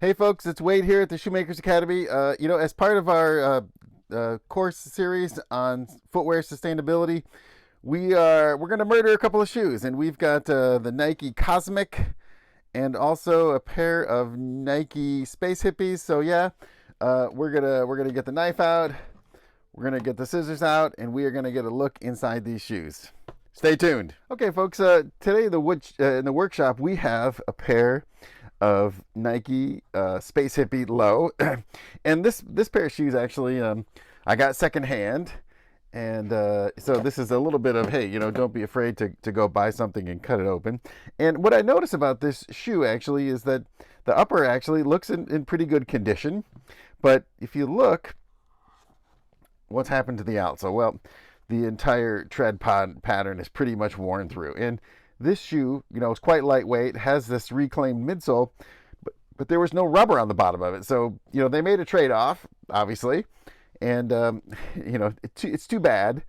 Hey folks, it's Wade here at the Shoemakers Academy. As part of our course series on footwear sustainability, we're going to murder a couple of shoes, and we've got the Nike Cosmic and also a pair of Nike Space Hippies. So yeah, we're gonna get the knife out, we're gonna get the scissors out, and we are gonna get a look inside these shoes. Stay tuned. Okay, folks. Today in the workshop we have a pair of Nike Space Hippie Low, and this pair of shoes actually I got secondhand, and so this is a little bit of, hey, don't be afraid to go buy something and cut it open. And what I notice about this shoe actually is that the upper actually looks in pretty good condition, but if you look, what's happened to the outsole? Well, the entire tread pattern is pretty much worn through. And this shoe, is quite lightweight, has this reclaimed midsole, but there was no rubber on the bottom of it. So, they made a trade-off, obviously. And, it's too bad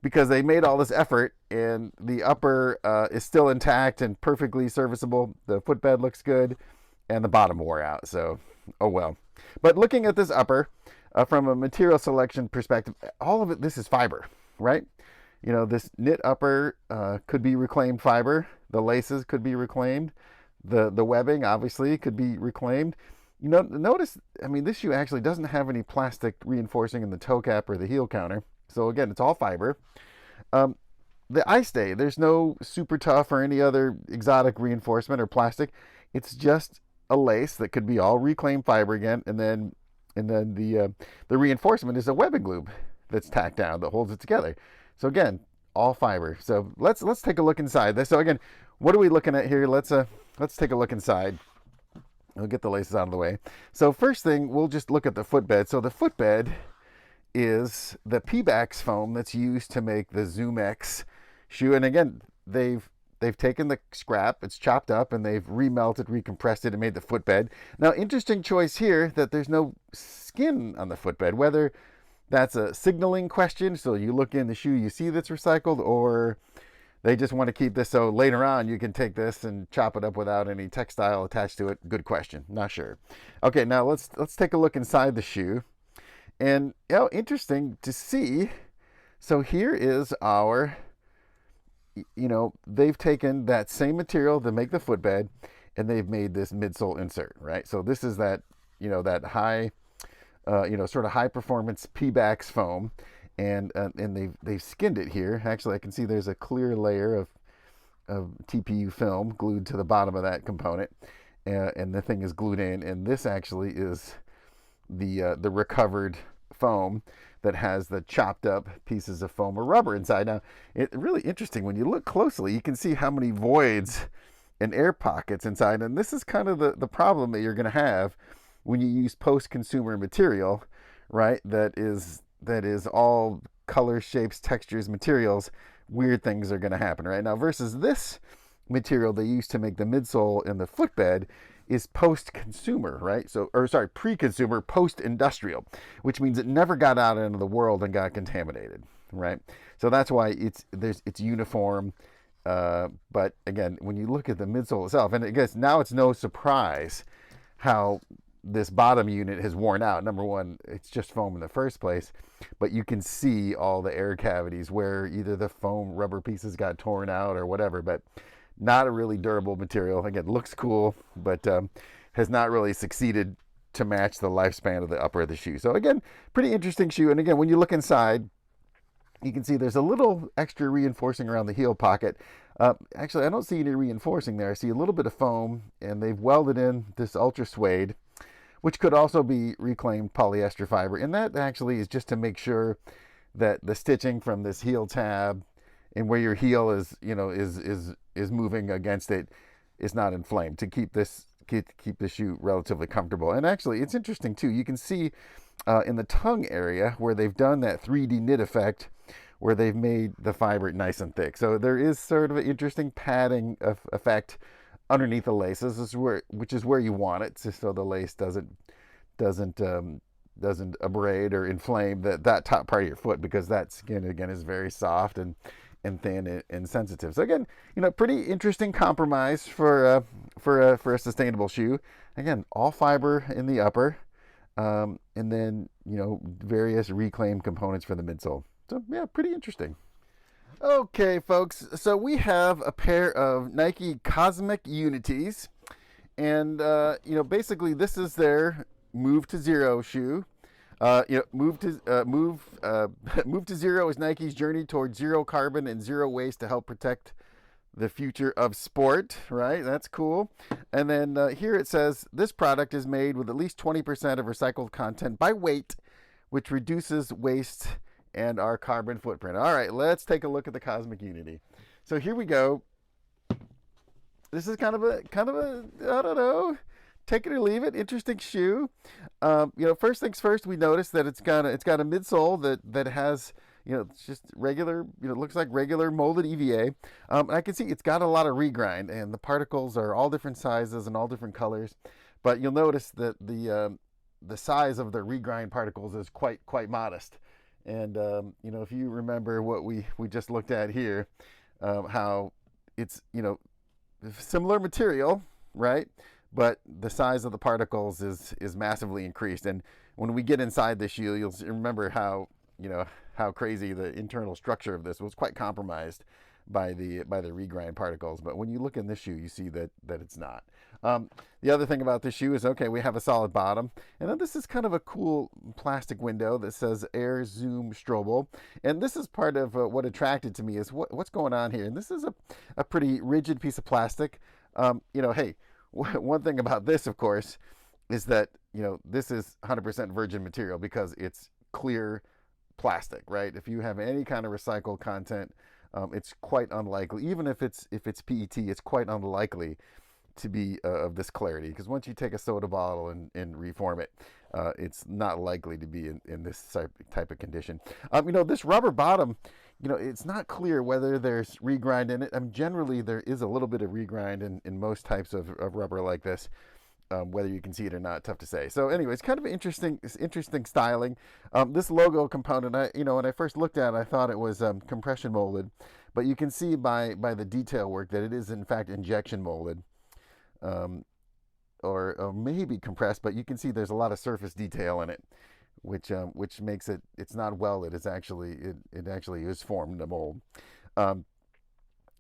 because they made all this effort and the upper is still intact and perfectly serviceable. The footbed looks good and the bottom wore out. So, oh well. But looking at this upper, from a material selection perspective, all of it, this is fiber, right? This knit upper could be reclaimed fiber. The laces could be reclaimed. The webbing, obviously, could be reclaimed. Notice, this shoe actually doesn't have any plastic reinforcing in the toe cap or the heel counter. So again, it's all fiber. The eye stay, there's no super tough or any other exotic reinforcement or plastic. It's just a lace that could be all reclaimed fiber again, and then the reinforcement is a webbing loop that's tacked down that holds it together. So again, all fiber. So let's take a look inside this. So again, what are we looking at here? Let's take a look inside. We'll get the laces out of the way. So first thing, we'll just look at the footbed. So the footbed is the Pebax foam that's used to make the Zoom X shoe. And again, they've taken the scrap, it's chopped up, and they've remelted, recompressed it, and made the footbed. Now, interesting choice here that there's no skin on the footbed, whether that's a signaling question, so you look in the shoe, you see that's recycled, or they just want to keep this so later on you can take this and chop it up without any textile attached to it. Good question. Not sure. Okay, now let's take a look inside the shoe. And interesting to see. So here is our, they've taken that same material to make the footbed and they've made this midsole insert, right? So this is that, that high, sort of high performance Pebax foam. And they've skinned it here. Actually, I can see there's a clear layer of TPU film glued to the bottom of that component, and the thing is glued in. And this actually is the recovered foam that has the chopped up pieces of foam or rubber inside. Now, it's really interesting when you look closely. You can see how many voids and air pockets inside, and this is kind of the problem that you're going to have when you use post-consumer material, right? That is all colors, shapes, textures, materials. Weird things are going to happen, right? Now, versus this material they used to make the midsole and the footbed is post-consumer, right? Pre-consumer, post-industrial, which means it never got out into the world and got contaminated, right? So that's why it's uniform. But again, when you look at the midsole itself, and I guess now it's no surprise how this bottom unit has worn out. Number one, it's just foam in the first place, but you can see all the air cavities where either the foam rubber pieces got torn out or whatever, but not a really durable material. Again, looks cool, but has not really succeeded to match the lifespan of the upper of the shoe. So again, pretty interesting shoe. And again, when you look inside, you can see there's a little extra reinforcing around the heel pocket. Actually, I don't see any reinforcing there. I see a little bit of foam, and they've welded in this ultra suede, which could also be reclaimed polyester fiber. And that actually is just to make sure that the stitching from this heel tab and where your heel is, is moving against it is not inflamed, to keep the shoe relatively comfortable. And actually, it's interesting too. You can see in the tongue area where they've done that 3D knit effect, where they've made the fiber nice and thick. So there is sort of an interesting padding effect underneath the laces, which is where you want it, so the lace doesn't abrade or inflame that top part of your foot, because that skin again is very soft and and thin and sensitive. So again, pretty interesting compromise for a sustainable shoe. Again, all fiber in the upper, and then various reclaimed components for the midsole. So yeah, pretty interesting. Okay, folks. So we have a pair of Nike Cosmic Unities, and basically this is their Move to Zero shoe. Move to Zero is Nike's journey towards zero carbon and zero waste to help protect the future of sport. Right, that's cool. And then here it says this product is made with at least 20% of recycled content by weight, which reduces waste and our carbon footprint. All right, let's take a look at the Cosmic Unity. So here we go. This is kind of a I don't know, take it or leave it, interesting shoe. First things first, we notice that it's got a midsole that has it's just regular, looks like regular molded EVA. And I can see it's got a lot of regrind, and the particles are all different sizes and all different colors. But you'll notice that the size of the regrind particles is quite modest. And if you remember what we just looked at here, how it's similar material, right? But the size of the particles is massively increased. And when we get inside the shoe, you'll remember how crazy the internal structure of this was, quite compromised by the regrind particles. But when you look in this shoe, you see that it's not. The other thing about this shoe is, okay, we have a solid bottom, and then this is kind of a cool plastic window that says Air Zoom Strobel, and this is part of what attracted to me is what's going on here. And this is a pretty rigid piece of plastic. Hey, one thing about this, of course, is that this is 100% virgin material because it's clear plastic, right? If you have any kind of recycled content, it's quite unlikely, even if it's PET, it's quite unlikely to be of this clarity, because once you take a soda bottle and reform it, it's not likely to be in this type of condition. This rubber bottom, it's not clear whether there's regrind in it. Generally there is a little bit of regrind in most types of rubber like this. Whether you can see it or not, tough to say. So anyway, it's kind of interesting styling. This logo component, when I first looked at it, I thought it was compression molded, but you can see by the detail work that it is in fact injection molded. Or maybe compressed, but you can see there's a lot of surface detail in it, which makes it's not welded. It's actually it actually is formed in a mold.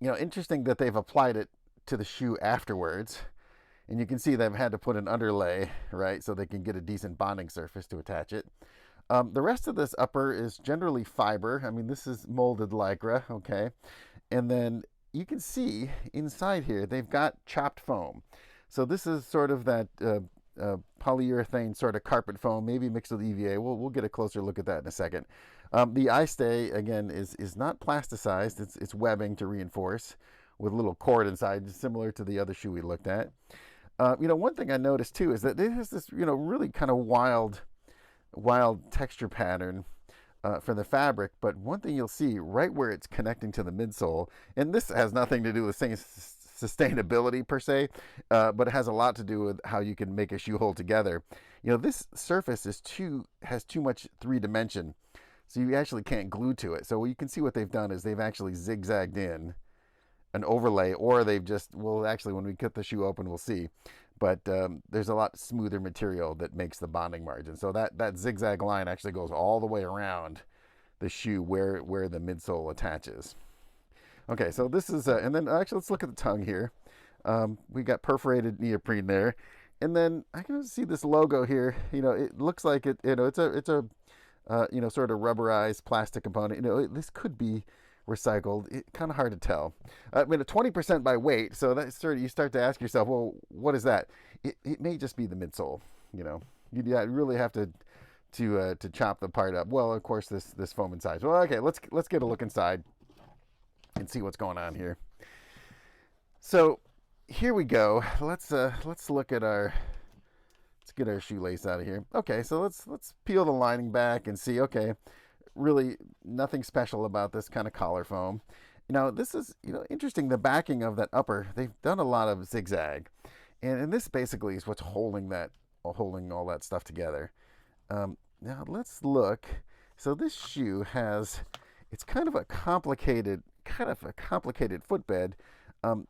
Interesting that they've applied it to the shoe afterwards, and you can see they've had to put an underlay, right, so they can get a decent bonding surface to attach it. The rest of this upper is generally fiber. This is molded Lycra, okay, and then you can see inside here they've got chopped foam. So this is sort of that polyurethane sort of carpet foam, maybe mixed with EVA. We'll get a closer look at that in a second. The eye stay, again, is not plasticized. It's webbing to reinforce with a little cord inside, similar to the other shoe we looked at. One thing I noticed too is that it has this really kind of wild texture pattern for the fabric, but one thing you'll see right where it's connecting to the midsole, and this has nothing to do with sustainability per se, but it has a lot to do with how you can make a shoe hold together. This surface has too much 3-dimension, so you actually can't glue to it. So you can see what they've done is they've actually zigzagged in an overlay, or they've just, well, actually when we cut the shoe open we'll see, but there's a lot smoother material that makes the bonding margin. So that zigzag line actually goes all the way around the shoe where the midsole attaches. Okay, so this is and then actually let's look at the tongue here. We got perforated neoprene there, and then I can see this logo here. It looks like it's a sort of rubberized plastic component. This could be recycled. It's kind of hard to tell. 20% by weight, so that's sort of, you start to ask yourself, well, what is that? It may just be the midsole. You really have to chop the part up. Well, of course, this foam inside. Well, okay, let's get a look inside and see what's going on here. So here we go. Let's look at our. Let's get our shoelace out of here. Okay, so let's peel the lining back and see. Okay, really nothing special about this kind of collar foam. This is interesting. The backing of that upper, they've done a lot of zigzag, and this basically is what's holding all that stuff together. Now let's look. So this shoe it's kind of a complicated kind of a complicated footbed.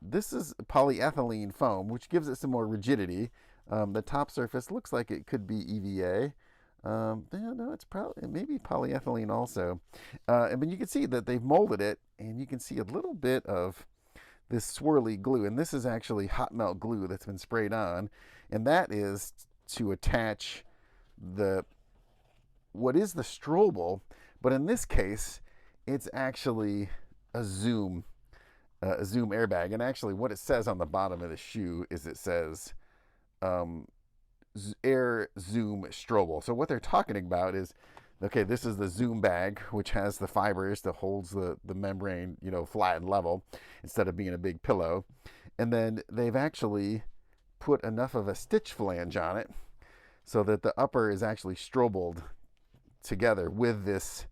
This is polyethylene foam, which gives it some more rigidity. The top surface looks like it could be EVA. Yeah, no, it's probably maybe polyethylene also. And you can see that they've molded it, and you can see a little bit of this swirly glue. And this is actually hot melt glue that's been sprayed on, and that is to attach the what is the strobel, but in this case, it's actually a zoom airbag. And actually, what it says on the bottom of the shoe is it says air zoom strobel. So what they're talking about is, okay, this is the zoom bag, which has the fibers that holds the membrane, flat and level instead of being a big pillow. And then they've actually put enough of a stitch flange on it so that the upper is actually strobeled together with this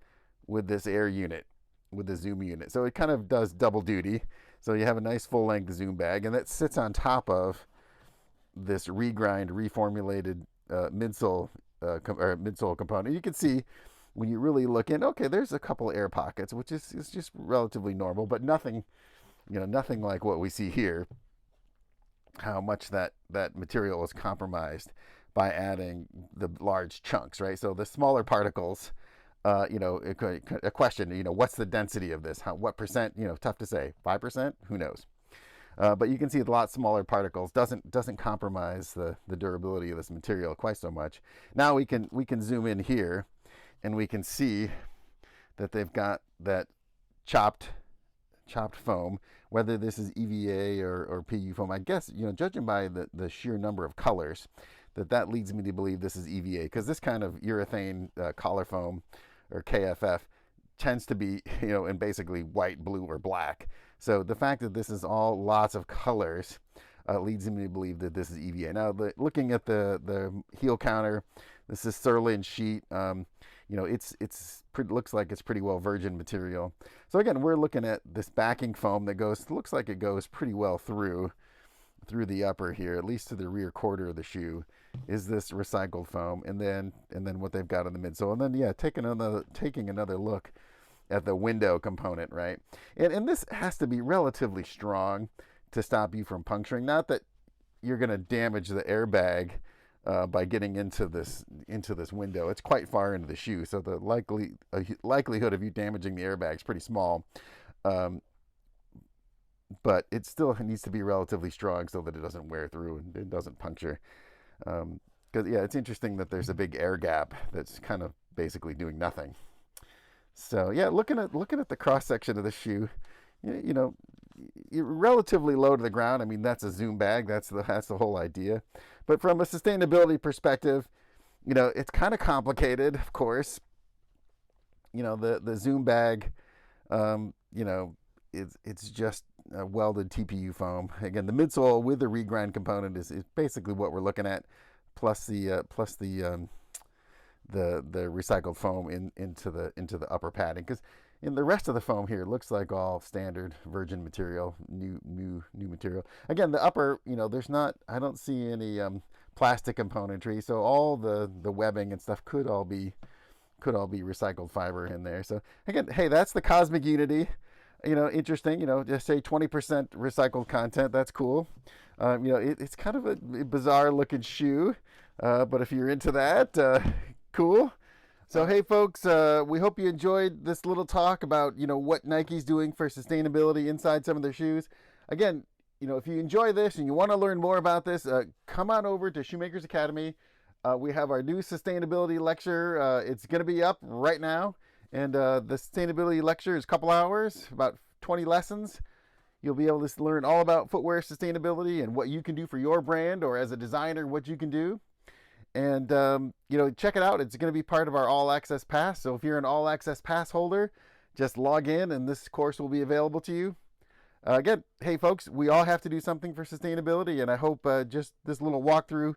air unit, with the zoom unit. So it kind of does double duty. So you have a nice full length zoom bag, and that sits on top of this reformulated midsole component. You can see when you really look in, okay, there's a couple air pockets, which is just relatively normal, but nothing like what we see here. How much that material is compromised by adding the large chunks, right? So the smaller particles, a question, what's the density of this? What percent? Tough to say. 5%? Who knows? But you can see a lot smaller particles doesn't compromise the durability of this material quite so much. Now we can zoom in here, and we can see that they've got that chopped foam. Whether this is EVA or PU foam, I guess judging by the sheer number of colors, that leads me to believe this is EVA, because this kind of urethane collar foam or KFF tends to be in basically white, blue, or black. So the fact that this is all lots of colors leads me to believe that this is EVA. Now, looking at the heel counter, this is Sirlin sheet. Looks like it's pretty well virgin material. So again, we're looking at this backing foam that looks like it goes pretty well through the upper here, at least to the rear quarter of the shoe, is this recycled foam, and then what they've got on the midsole, and then taking another look at the window component, right? And this has to be relatively strong to stop you from puncturing. Not that you're going to damage the airbag by getting into this window. It's quite far into the shoe, so the likelihood of you damaging the airbag is pretty small. But it still needs to be relatively strong so that it doesn't wear through and it doesn't puncture. Because it's interesting that there's a big air gap that's kind of basically doing nothing. So looking at the cross section of the shoe, you're relatively low to the ground. I mean, that's a zoom bag. That's the whole idea. But from a sustainability perspective, it's kind of complicated, of course. The zoom bag, it's just a welded TPU foam. Again, the midsole with the regrind component is basically what we're looking at, plus the recycled foam into the upper padding. Because in the rest of the foam here, it looks like all standard virgin material, new material. Again, the upper, I don't see any plastic componentry, so all the webbing and stuff could all be recycled fiber in there. So again, hey, that's the Cosmic Unity. Interesting. Just say 20% recycled content. That's cool. It's kind of a bizarre looking shoe, but if you're into that, cool. So hey folks, we hope you enjoyed this little talk about what Nike's doing for sustainability inside some of their shoes. Again, if you enjoy this and you want to learn more about this, come on over to Shoemakers Academy. We have our new sustainability lecture. It's going to be up right now, and the sustainability lecture is a couple hours, about 20 lessons. You'll be able to learn all about footwear sustainability and what you can do for your brand, or as a designer, what you can do. And, check it out. It's going to be part of our All Access Pass. So if you're an All Access Pass holder, just log in and this course will be available to you. Again, hey, folks, we all have to do something for sustainability. And I hope just this little walkthrough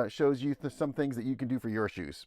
shows you some things that you can do for your shoes.